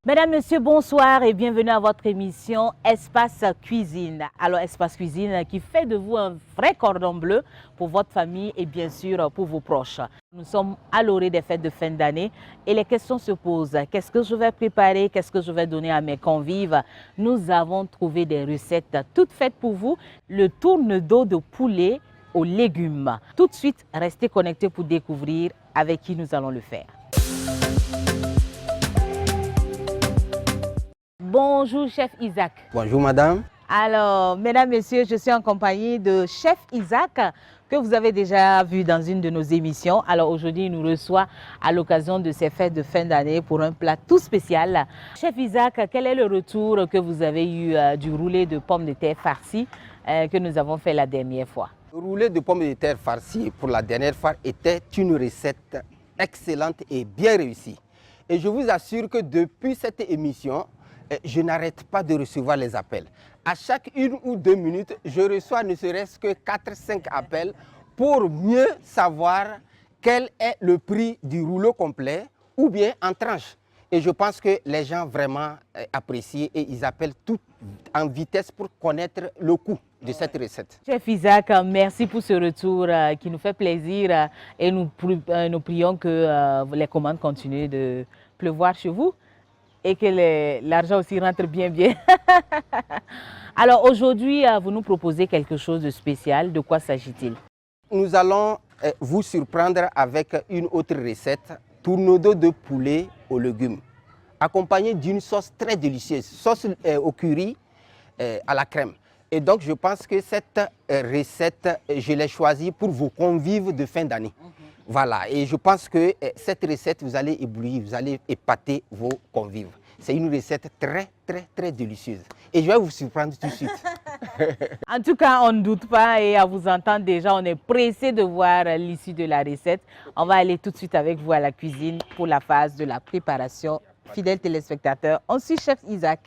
Mesdames, Messieurs, bonsoir et bienvenue à votre émission Espace Cuisine. Alors, Espace Cuisine qui fait de vous un vrai cordon bleu pour votre famille et bien sûr pour vos proches. Nous sommes à l'orée des fêtes de fin d'année et les questions se posent. Qu'est-ce que je vais préparer? Qu'est-ce que je vais donner à mes convives? Nous avons trouvé des recettes toutes faites pour vous. Le tourne-dos de poulet aux légumes. Tout de suite, restez connectés pour découvrir avec qui nous allons le faire. Bonjour, chef Isaac. Bonjour, madame. Alors, mesdames, messieurs, je suis en compagnie de chef Isaac, que vous avez déjà vu dans une de nos émissions. Alors, aujourd'hui, il nous reçoit à l'occasion de ces fêtes de fin d'année pour un plat tout spécial. Chef Isaac, quel est le retour que vous avez eu du roulé de pommes de terre farcies que nous avons fait la dernière fois? Le roulé de pommes de terre farcies pour la dernière fois était une recette excellente et bien réussie. Et je vous assure que depuis cette émission, je n'arrête pas de recevoir les appels. À chaque 1 ou 2 minutes, je reçois ne serait-ce que 4-5 appels pour mieux savoir quel est le prix du rouleau complet ou bien en tranche. Et je pense que les gens vraiment apprécient et ils appellent tout en vitesse pour connaître le coût de cette recette. Chef Isaac, merci pour ce retour qui nous fait plaisir et nous prions que les commandes continuent de pleuvoir chez vous et que l'argent aussi rentre bien. Alors aujourd'hui, vous nous proposez quelque chose de spécial. De quoi s'agit-il? Nous allons vous surprendre avec une autre recette, tourne-dos de poulet aux légumes, accompagné d'une sauce très délicieuse, sauce au curry à la crème. Et donc je pense que cette recette, je l'ai choisie pour vos convives de fin d'année. Voilà, et je pense que cette recette, vous allez éblouir, vous allez épater vos convives. C'est une recette très délicieuse. Et je vais vous surprendre tout de suite. En tout cas, on ne doute pas et à vous entendre déjà, on est pressé de voir l'issue de la recette. On va aller tout de suite avec vous à la cuisine pour la phase de la préparation. Fidèles téléspectateurs, on suit chef Isaac.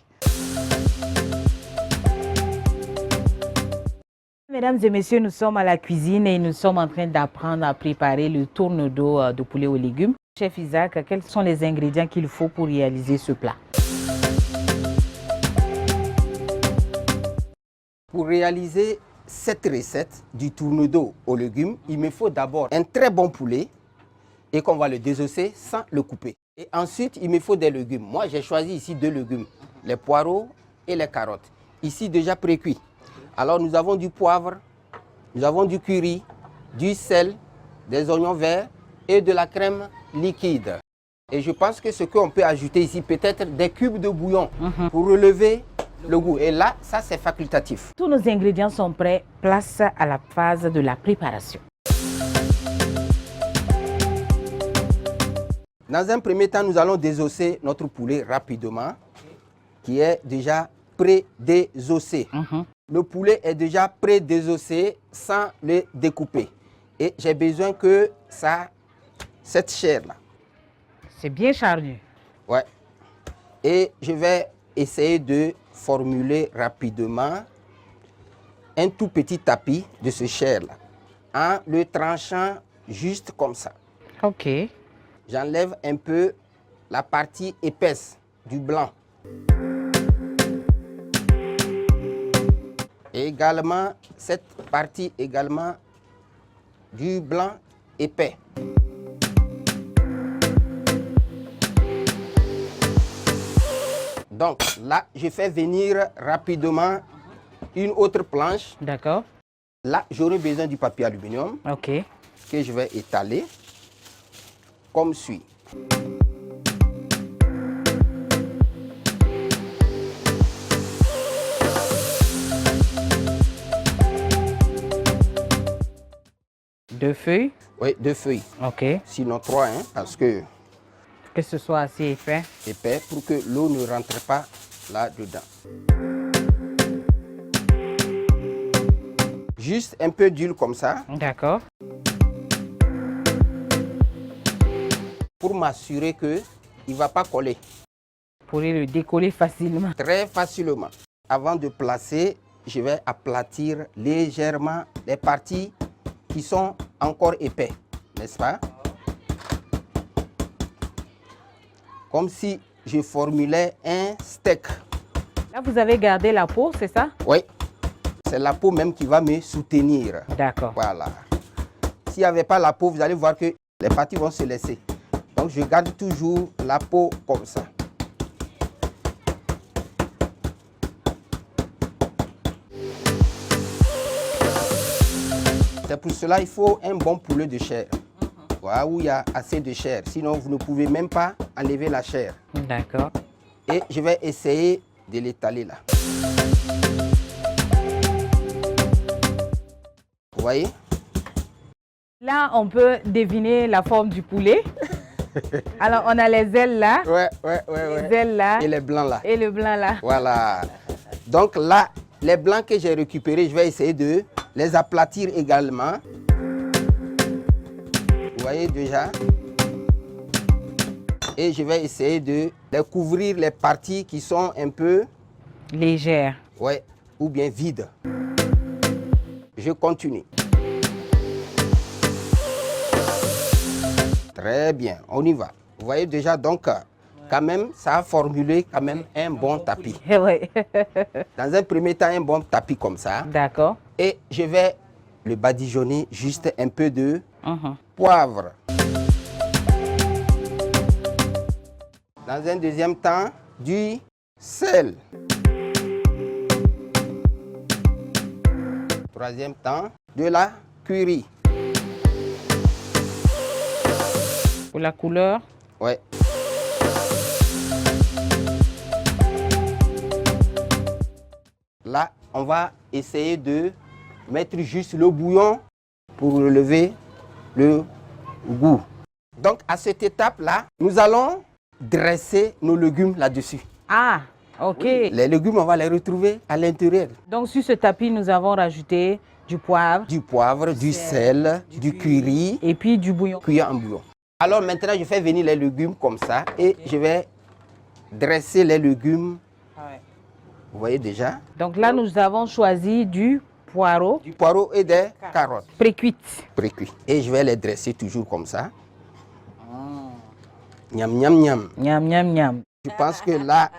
Mesdames et messieurs, nous sommes à la cuisine et nous sommes en train d'apprendre à préparer le tourne-dos de poulet aux légumes. Chef Isaac, quels sont les ingrédients qu'il faut pour réaliser ce plat? Pour réaliser cette recette du tourne-dos aux légumes, il me faut d'abord un très bon poulet et qu'on va le désosser sans le couper. Et ensuite, il me faut des légumes. Moi, j'ai choisi ici 2 légumes, les poireaux et les carottes. Ici, déjà pré-cuits. Alors, nous avons du poivre, nous avons du curry, du sel, des oignons verts et de la crème liquide. Et je pense que ce qu'on peut ajouter ici, peut-être des cubes de bouillon pour relever le goût. Et là, ça, c'est facultatif. Tous nos ingrédients sont prêts. Place à la phase de la préparation. Dans un premier temps, nous allons désosser notre poulet rapidement, qui est déjà pré-désossé. Le poulet est déjà pré-désossé sans le découper. Et j'ai besoin que cette chair-là. C'est bien charnu. Ouais. Et je vais essayer de formuler rapidement un tout petit tapis de ce chair-là, en le tranchant juste comme ça. Ok. J'enlève un peu la partie épaisse du blanc. Et également, cette partie également du blanc épais. Donc là, je fais venir rapidement une autre planche. D'accord. Là, j'aurai besoin du papier aluminium. Ok. Que je vais étaler comme suit. Deux feuilles? Oui, 2 feuilles. Ok. Sinon 3, hein, parce que Que ce soit assez épais. épais pour que l'eau ne rentre pas là-dedans. Juste un peu d'huile comme ça. D'accord. Pour m'assurer qu'il ne va pas coller. Vous pourrez le décoller facilement. Très facilement. Avant de placer, je vais aplatir légèrement les parties qui sont encore épais, n'est-ce pas? Comme si je formulais un steak. Là, vous avez gardé la peau, c'est ça? Oui, c'est la peau même qui va me soutenir. D'accord. Voilà. S'il n'y avait pas la peau, vous allez voir que les parties vont se laisser. Donc, je garde toujours la peau comme ça. C'est pour cela qu'il faut un bon poulet de chair. Voilà, où il y a assez de chair. Sinon, vous ne pouvez même pas enlever la chair. D'accord. Et je vais essayer de l'étaler là. Vous voyez? Là, on peut deviner la forme du poulet. Alors, on a les ailes là. Ouais. Les ailes là. Et les blancs là. Et le blanc là. Voilà. Donc là, les blancs que j'ai récupérés, je vais essayer de les aplatir également. Vous voyez déjà? Et je vais essayer de les couvrir les parties qui sont un peu... Légère. Ouais, ou bien vides. Je continue. Très bien, on y va. Vous voyez déjà, donc, quand même, ça a formulé quand même un bon tapis. Oui. Dans un premier temps, un bon tapis comme ça. D'accord. Et je vais le badigeonner juste un peu de Mhm. poivre. Dans un deuxième temps, du sel. Troisième temps, de la curry. Pour la couleur. Ouais. Là, on va essayer de mettre juste le bouillon pour relever le goût. Donc, à cette étape-là, nous allons dresser nos légumes là-dessus. Ah, ok. Les légumes, on va les retrouver à l'intérieur. Donc, sur ce tapis, nous avons rajouté du poivre. Du poivre, du sel, du curry, Et puis du bouillon. cuit en bouillon. Alors maintenant, je fais venir les légumes comme ça et je vais dresser les légumes. Vous voyez déjà? Donc là, nous avons choisi du poireau. Du poireau et des carottes Précuite. précuits. Et je vais les dresser toujours comme ça. Miam, miam, miam. Miam, miam, miam. Je pense que là,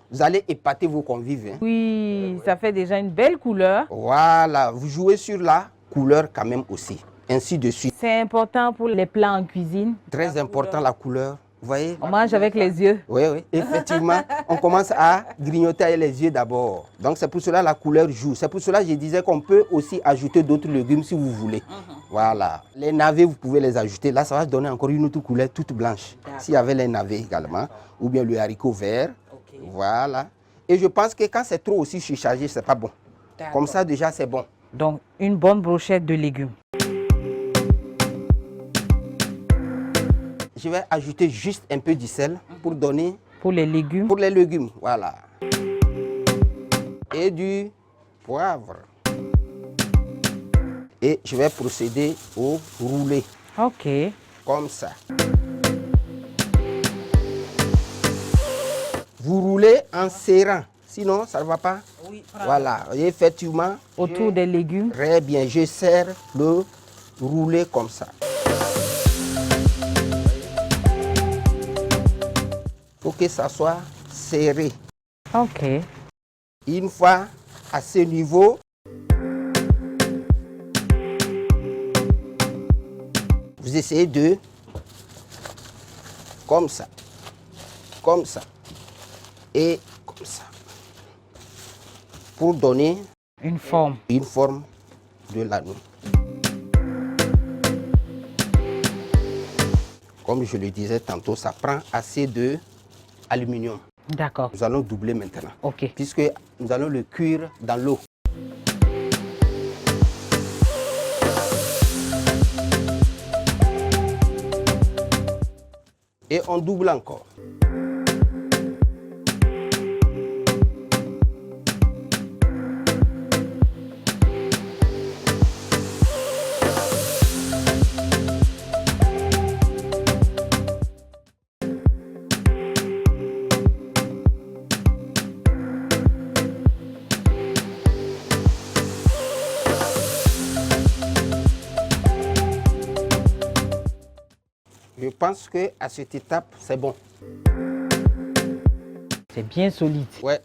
vous allez épater vos convives. Hein. Oui, ça fait déjà une belle couleur. Voilà, vous jouez sur la couleur quand même aussi. Ainsi de suite. C'est important pour les plats en cuisine. Très important la couleur. Vous voyez? On mange avec les yeux. Oui, oui. Effectivement, on commence à grignoter avec les yeux d'abord. Donc c'est pour cela que la couleur joue. C'est pour cela que je disais qu'on peut aussi ajouter d'autres légumes si vous voulez. Voilà. Les navets, vous pouvez les ajouter. Là, ça va donner encore une autre couleur toute blanche. S'il y avait les navets également, ou bien le haricot vert. Voilà. Et je pense que quand c'est trop aussi surchargé, c'est pas bon. Comme ça, déjà, c'est bon. Donc, une bonne brochette de légumes. Je vais ajouter juste un peu de sel pour donner... Pour les légumes. Pour les légumes, voilà. Et du poivre. Et je vais procéder au roulé. Ok. Comme ça. Vous roulez en serrant. Sinon, ça ne va pas. Oui, voilà. Et effectivement. Autour des légumes. Très bien. Je serre le roulé comme ça. Il faut que ça soit serré. Ok. Une fois à ce niveau, vous essayez de, comme ça, et comme ça, pour donner une forme de l'anneau. Comme je le disais tantôt, ça prend assez de aluminium. D'accord. Nous allons doubler maintenant. Ok. Puisque nous allons le cuire dans l'eau. Et on double encore. Je pense qu'à cette étape, c'est bon. C'est bien solide. Ouais.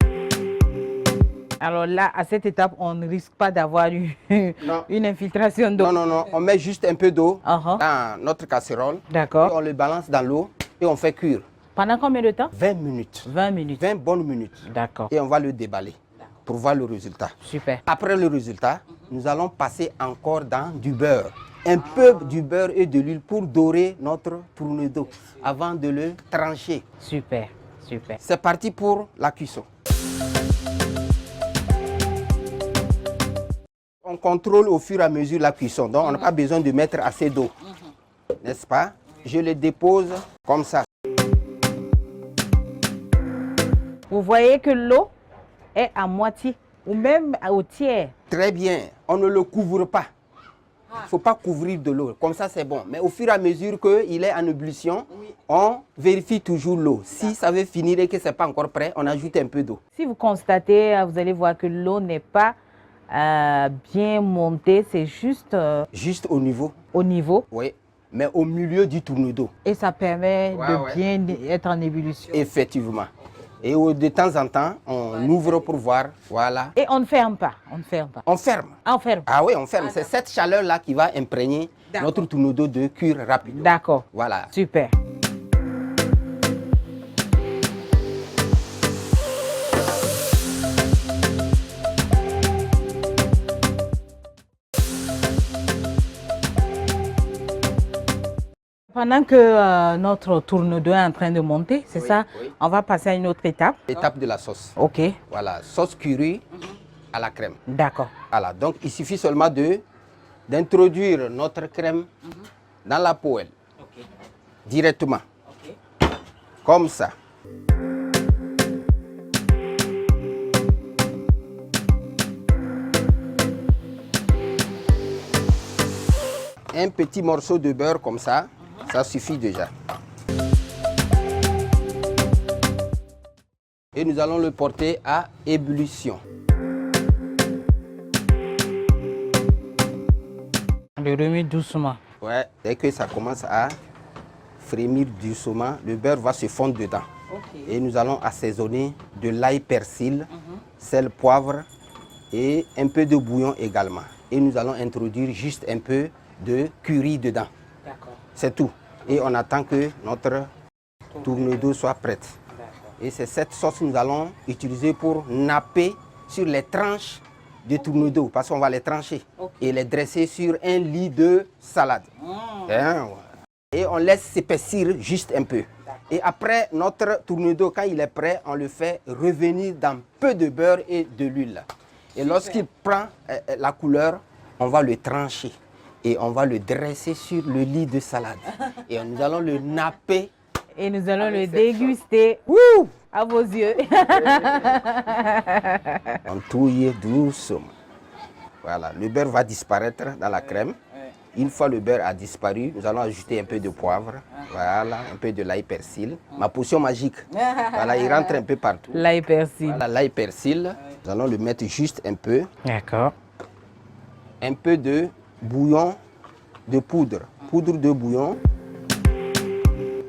Alors là, à cette étape, on ne risque pas d'avoir une infiltration d'eau. Non, non, non. On met juste un peu d'eau Uh-huh. dans notre casserole. D'accord. On le balance dans l'eau et on fait cuire. Pendant combien de temps? 20 minutes. 20 minutes. 20 bonnes minutes. D'accord. Et on va le déballer pour voir le résultat. Super. Après le résultat, nous allons passer encore dans du beurre. Un peu du beurre et de l'huile pour dorer notre tourne-dos avant de le trancher. Super. Super. C'est parti pour la cuisson. On contrôle au fur et à mesure la cuisson, donc on n'a pas besoin de mettre assez d'eau. N'est-ce pas? Je le dépose comme ça. Vous voyez que l'eau est à moitié ou même au tiers. Très bien, on ne le couvre pas. Il ne faut pas couvrir de l'eau, comme ça c'est bon. Mais au fur et à mesure qu'il est en ébullition, on vérifie toujours l'eau. Si ça veut finir et que ce n'est pas encore prêt, on ajoute un peu d'eau. Si vous constatez, vous allez voir que l'eau n'est pas bien montée, c'est juste Juste au niveau. au niveau. Oui, mais au milieu du tourne-dos. Et ça permet Ouais, de ouais. bien être en ébullition. Effectivement. Et de temps en temps, on ouvre pour voir. Voilà. Et on ne ferme pas. On ne ferme pas. On ferme. On ferme. Ah oui, on ferme. C'est cette chaleur-là qui va imprégner notre tourne-dos de cuire rapidement. D'accord. Voilà. Super. Pendant que notre tourne-dos est en train de monter, c'est Oui, ça, oui. on va passer à une autre étape. Étape de la sauce. Ok, Voilà, sauce curry à la crème. d'accord. Voilà, donc il suffit seulement d'introduire notre crème dans la poêle. Directement. Comme ça. Un petit morceau de beurre comme ça, ça suffit déjà. Et nous allons le porter à ébullition. Le remettre doucement. Ouais, dès que ça commence à frémir doucement, le beurre va se fondre dedans. Et nous allons assaisonner de l'ail persil, sel, poivre et un peu de bouillon également. Et nous allons introduire juste un peu de curry dedans. D'accord. C'est tout. Et on attend que notre tourne-dos soit prête. Et c'est cette sauce que nous allons utiliser pour napper sur les tranches de tourne-dos, parce qu'on va les trancher et les dresser sur un lit de salade. Hein, ouais. Et on laisse s'épaissir juste un peu. Et après notre tourne-dos, quand il est prêt, on le fait revenir dans peu de beurre et de l'huile. Et lorsqu'il prend la couleur, on va le trancher et on va le dresser sur le lit de salade. Et nous allons le napper. Et nous allons le Avec cette déguster Wouh! à vos yeux. On touille doucement. Voilà, le beurre va disparaître dans la crème. Une fois le beurre a disparu, nous allons ajouter un peu de poivre, voilà, un peu de l'ail persil. Ma potion magique, voilà, il rentre un peu partout. L'ail persil. Voilà, l'ail persil, nous allons le mettre juste un peu. D'accord. Un peu de bouillon de poudre, poudre de bouillon,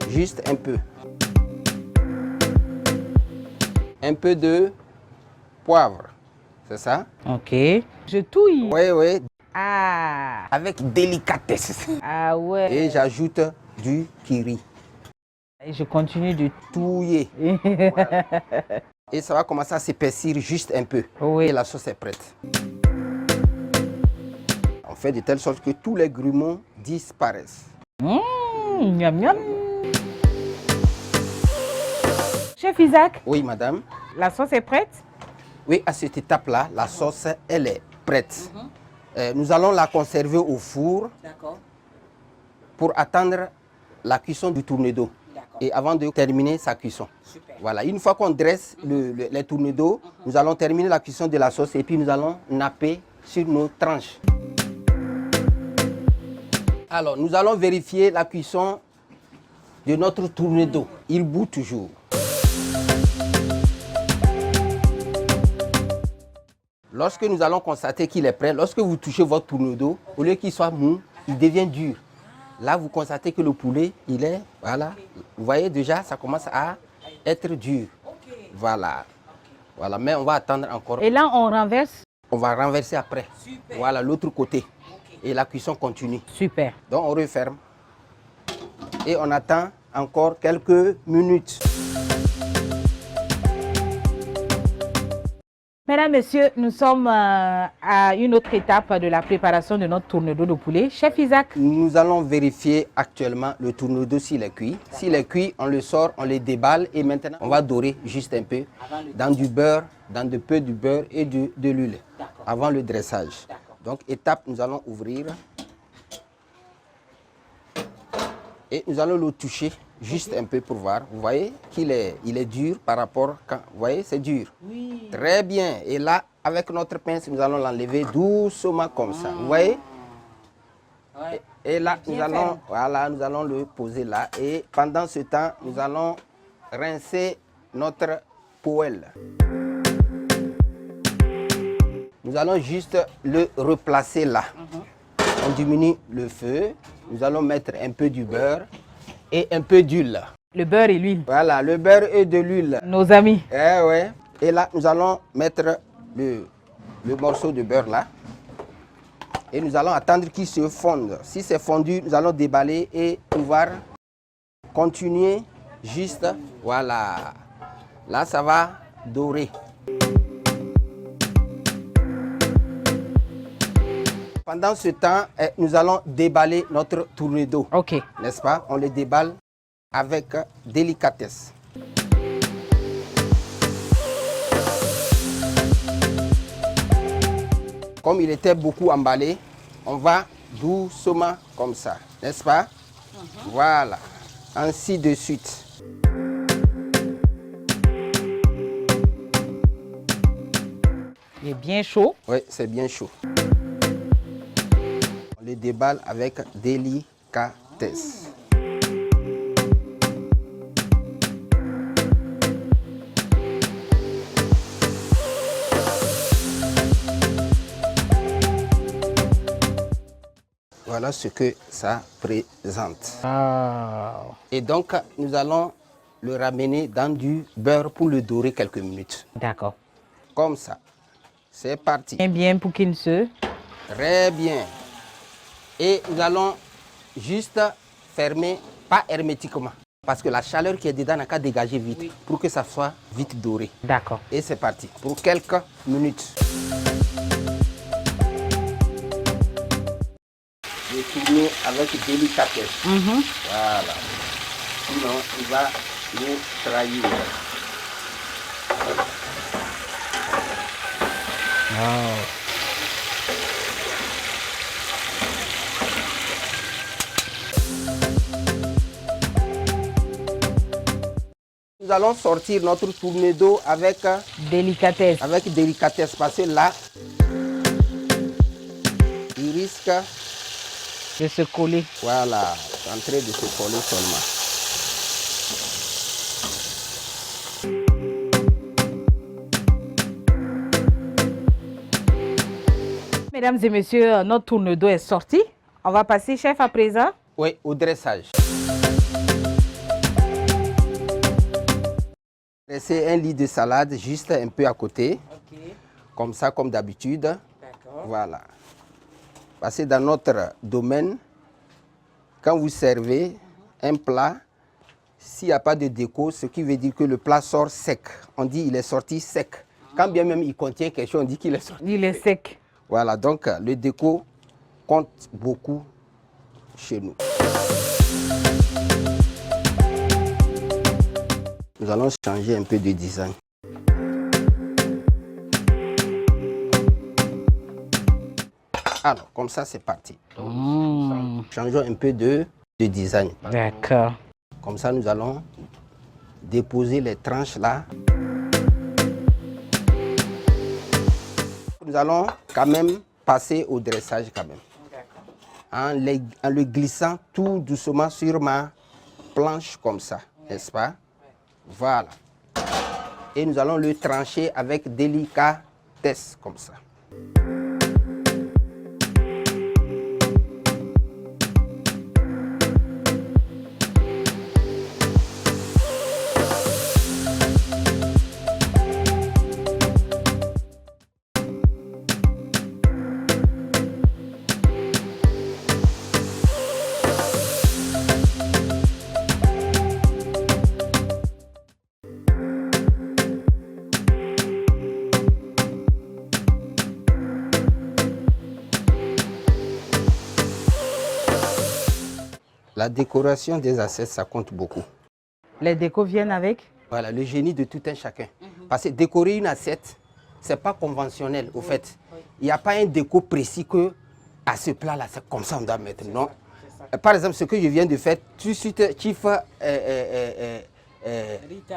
juste un peu. Un peu de poivre, c'est ça? Ok. Je touille. Oui, oui, Ah. avec délicatesse. Ah ouais. Et j'ajoute du curry. Et je continue de Touiller. Et ça va commencer à s'épaissir juste un peu. Oui. Et la sauce est prête. On fait de telle sorte que tous les grumeaux disparaissent. Miam miam. Chef Isaac, Oui, madame. la sauce est prête? Oui, à cette étape-là, la sauce, elle est prête. Nous allons la conserver au four pour attendre la cuisson du tourne-dos. Et avant de terminer sa cuisson. Voilà, une fois qu'on dresse les tourne-dos, nous allons terminer la cuisson de la sauce et puis nous allons napper sur nos tranches. Alors, nous allons vérifier la cuisson de notre tourne-dos. Il bout toujours. Lorsque nous allons constater qu'il est prêt, lorsque vous touchez votre tourne-dos, au lieu qu'il soit mou, il devient dur. Là, vous constatez que le poulet, il est, voilà, vous voyez déjà, ça commence à être dur. Voilà. Voilà, mais on va attendre encore. Et là, on renverse. On va renverser après. Super. Voilà, l'autre côté. Et la cuisson continue. Super. Donc on referme. Et on attend encore quelques minutes. Mesdames, Messieurs, nous sommes à une autre étape de la préparation de notre tourne-dos de poulet. Chef Isaac. Nous allons vérifier actuellement le tourne-dos s'il est cuit. S'il est cuit, on le sort, on le déballe et maintenant on va dorer juste un peu dans du beurre, dans de peu du beurre et de l'huile avant le dressage. Donc étape, nous allons ouvrir et nous allons le toucher juste un peu pour voir. Vous voyez qu'il est, il est dur par rapport quand, vous voyez, c'est dur. Oui. Très bien. Et là, avec notre pince, nous allons l'enlever doucement comme ça. Vous voyez? Ouais. Et là, nous allons, voilà, nous allons le poser là. Et pendant ce temps, nous allons rincer notre poêle. Nous allons juste le replacer là. On diminue le feu. Nous allons mettre un peu du beurre et un peu d'huile. Le beurre et l'huile. Voilà, le beurre et de l'huile. Nos amis. Eh ouais. Et là, nous allons mettre le morceau de beurre là. Et nous allons attendre qu'il se fonde. Si c'est fondu, nous allons déballer et pouvoir continuer juste. Voilà. Là, ça va dorer. Pendant ce temps, nous allons déballer notre tourne-dos. OK. N'est-ce pas? On le déballe avec délicatesse. Comme il était beaucoup emballé, on va doucement comme ça. N'est-ce pas? Voilà. Ainsi de suite. Il est bien chaud. Oui, c'est bien chaud. On le déballe avec délicatesse. Voilà ce que ça présente. Oh. Et donc, nous allons le ramener dans du beurre pour le dorer quelques minutes. D'accord. Comme ça. C'est parti. Bien pour qu'il se... Très bien. Et nous allons juste fermer, pas hermétiquement, parce que la chaleur qui est dedans n'a qu'à dégager vite pour que ça soit vite doré. D'accord. Et c'est parti pour quelques minutes. Je tourne avec délicatesse. Voilà. Sinon, il va nous trahir. Wow. Nous allons sortir notre tourne-dos avec délicatesse. Avec délicatesse, parce que là, il risque de se coller. Voilà, en train de se coller seulement. Mesdames et messieurs, notre tourne-dos est sorti. On va passer, chef, à présent. Oui, au dressage. Dresser un lit de salade juste un peu à côté. Okay. Comme ça, comme d'habitude. Voilà. Parce que dans notre domaine, quand vous servez un plat, s'il n'y a pas de déco, ce qui veut dire que le plat sort sec. On dit il est sorti sec. Quand bien même il contient quelque chose, on dit qu'il est sorti. Il est sec. Voilà, donc le déco compte beaucoup chez nous. Nous allons changer un peu de design. Alors, comme ça, c'est parti. Changeons un peu de design. D'accord. Comme ça, nous allons déposer les tranches là. Nous allons quand même passer au dressage quand même. En le glissant tout doucement sur ma planche comme ça, n'est-ce pas? Voilà. Et nous allons le trancher avec délicatesse comme ça. La décoration des assiettes, ça compte beaucoup. Les décos viennent avec? Voilà, le génie de tout un chacun. Parce que décorer une assiette, ce n'est pas conventionnel, au fait. Il n'y a pas un déco précis que à ce plat-là, c'est comme ça on doit mettre. Non. Par exemple, ce que je viens de faire, tout de suite, Chief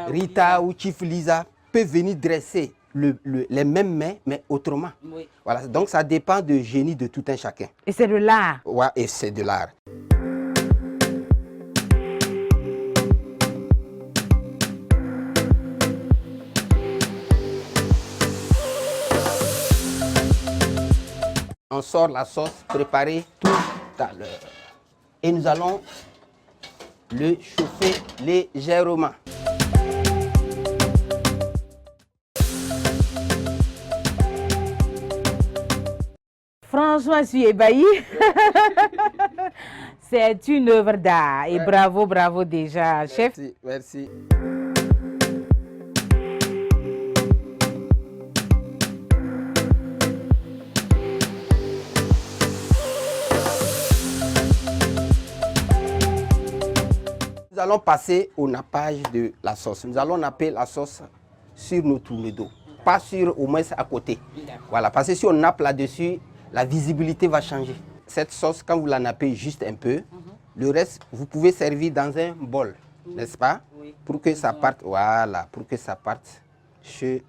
Rita ou Chief Lisa peut venir dresser les mêmes mains, mais autrement. Oui. Voilà, donc ça dépend du génie de tout un chacun. Et c'est de l'art. Ouais, et c'est de l'art. On sort la sauce préparée tout à l'heure. Et nous allons le chauffer légèrement. Franchement, je suis ébahie. C'est une œuvre d'art. Et bravo, bravo déjà, chef. Merci, merci. Nous allons passer au nappage de la sauce. Nous allons napper la sauce sur nos tournedos, pas sur au moins à côté. Voilà, parce que si on nappe là-dessus, la visibilité va changer. Cette sauce, quand vous la nappez juste un peu, le reste, vous pouvez servir dans un bol, n'est-ce pas? Pour que ça parte, voilà, pour que ça parte chez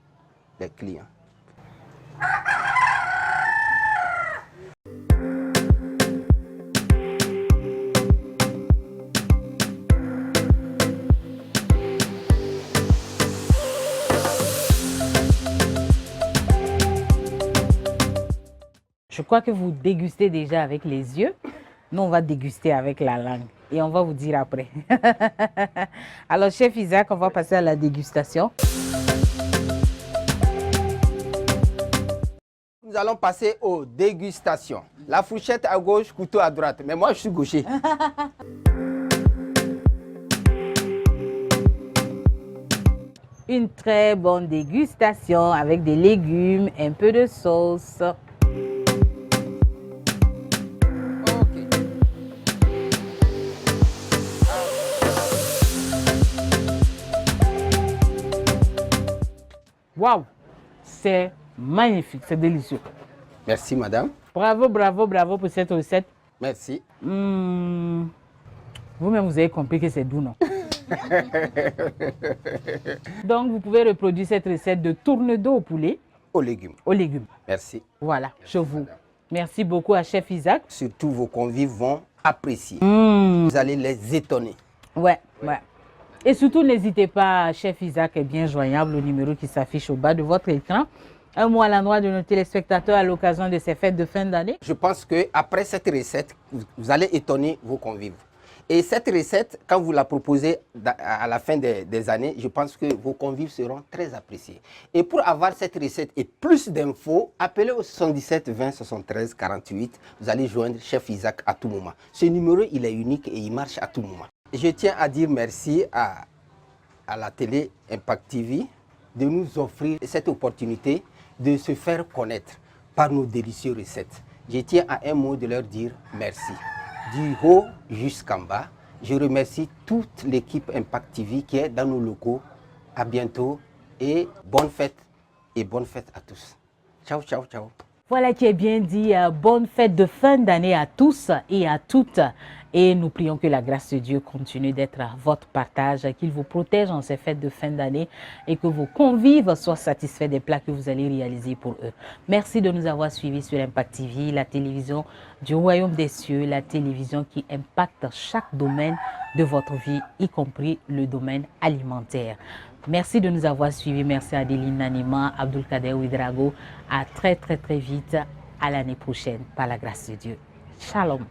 les clients. Je crois que vous dégustez déjà avec les yeux. Nous, on va déguster avec la langue et on va vous dire après. Alors, chef Isaac, on va passer à la dégustation. Nous allons passer aux dégustations. La fourchette à gauche, couteau à droite. Mais moi, je suis gaucher. Une très bonne dégustation avec des légumes, un peu de sauce. Waouh, c'est magnifique, c'est délicieux. Merci, madame. Bravo, bravo, bravo pour cette recette. Merci. Vous-même, vous avez compris que c'est doux, non? Donc, vous pouvez reproduire cette recette de tourne-dos au poulet. Aux légumes. Aux légumes. Merci. Voilà, je vous. Merci beaucoup à chef Isaac. Surtout, vos convives vont apprécier. Vous allez les étonner. Ouais. Et surtout, n'hésitez pas, chef Isaac est bien joignable au numéro qui s'affiche au bas de votre écran. Un mot à l'endroit de nos téléspectateurs à l'occasion de ces fêtes de fin d'année. Je pense qu'après cette recette, vous allez étonner vos convives. Et cette recette, quand vous la proposez à la fin des années, je pense que vos convives seront très appréciés. Et pour avoir cette recette et plus d'infos, appelez au 77 20 73 48. Vous allez joindre chef Isaac à tout moment. Ce numéro, il est unique et il marche à tout moment. Je tiens à dire merci à la télé Impact TV de nous offrir cette opportunité de se faire connaître par nos délicieuses recettes. Je tiens à un mot de leur dire merci. Du haut jusqu'en bas, je remercie toute l'équipe Impact TV qui est dans nos locaux. À bientôt et bonne fête à tous. Ciao, ciao, ciao. Voilà qui est bien dit. Bonne fête de fin d'année à tous et à toutes. Et nous prions que la grâce de Dieu continue d'être à votre partage, qu'il vous protège en ces fêtes de fin d'année et que vos convives soient satisfaits des plats que vous allez réaliser pour eux. Merci de nous avoir suivis sur Impact TV, la télévision du Royaume des Cieux, la télévision qui impacte chaque domaine de votre vie, y compris le domaine alimentaire. Merci de nous avoir suivis. Merci à Adeline Nanima, Abdulkader Ouidrago. À très vite, à l'année prochaine, par la grâce de Dieu. Shalom.